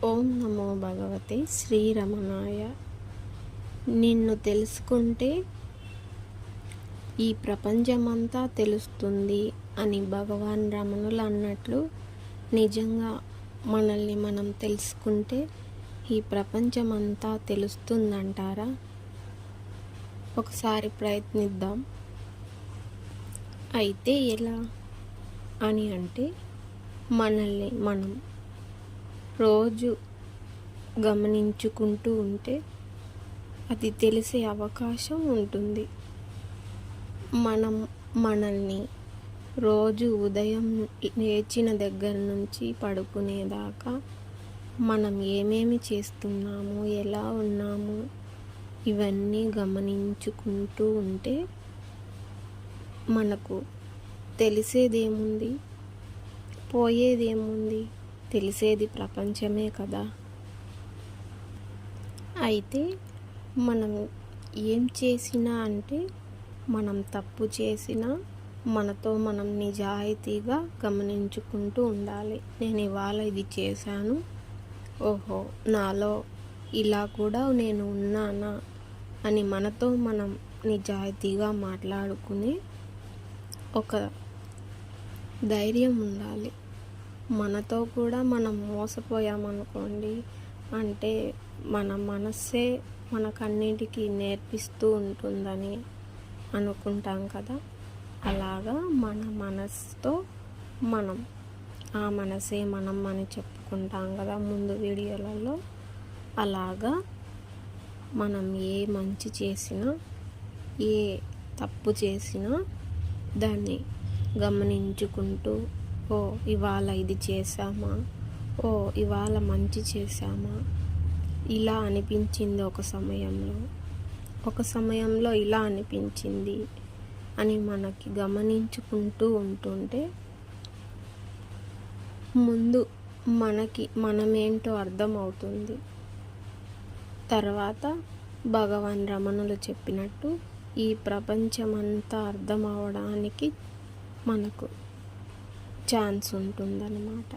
ఓం నమో భగవతే శ్రీరమణాయ. నిన్ను తెలుసుకుంటే ఈ ప్రపంచమంతా తెలుస్తుంది అని భగవాన్ రమణులు అన్నట్లు, నిజంగా మనల్ని మనం తెలుసుకుంటే ఈ ప్రపంచమంతా తెలుస్తుందంటారా? ఒకసారి ప్రయత్నిద్దాం. అయితే ఎలా అని అంటే, మనల్ని మనం రోజు గమనించుకుంటూ ఉంటే అది తెలిసే అవకాశం ఉంటుంది. మనం మనల్ని రోజు ఉదయం లేచిన దగ్గర నుంచి పడుకునేదాకా మనం ఏమేమి చేస్తున్నాము, ఎలా ఉన్నాము, ఇవన్నీ గమనించుకుంటూ ఉంటే మనకు తెలిసేదేముంది, పోయేదేముంది? తెలిసేది ప్రపంచమే కదా. అయితే మనం ఏం చేసినా అంటే, మనం తప్పు చేసినా మనతో మనం నిజాయితీగా గమనించుకుంటూ ఉండాలి. నేను ఇవాళ ఇది చేశాను, ఓహో నాలో ఇలా కూడా నేను ఉన్నానా అని మనతో మనం నిజాయితీగా మాట్లాడుకునే ఒక ధైర్యం ఉండాలి. మనతో కూడా మనం మోసపోయామనుకోండి, అంటే మన మనస్సే మనకన్నిటికీ నేర్పిస్తూ ఉంటుందని అనుకుంటాం కదా. అలాగా మన మనసుతో మనం, ఆ మనసే మనం అని చెప్పుకుంటాం కదా ముందు వీడియోలలో. అలాగా మనం ఏ మంచి చేసినా, ఏ తప్పు చేసినా దాన్ని గమనించుకుంటూ, ఓ ఇవాళ ఇది చేశామా, ఓ ఇవాళ మంచి చేశామా, ఇలా అనిపించింది ఒక సమయంలో ఇలా అనిపించింది అని మనకి గమనించుకుంటూ ఉంటుంటే ముందు మనకి మనమేంటో అర్థమవుతుంది. తర్వాత భగవాన్ రమణులు చెప్పినట్టు ఈ ప్రపంచమంతా అర్థం అవడానికి మనకు ఛాన్స్ ఉంటుందన్నమాట.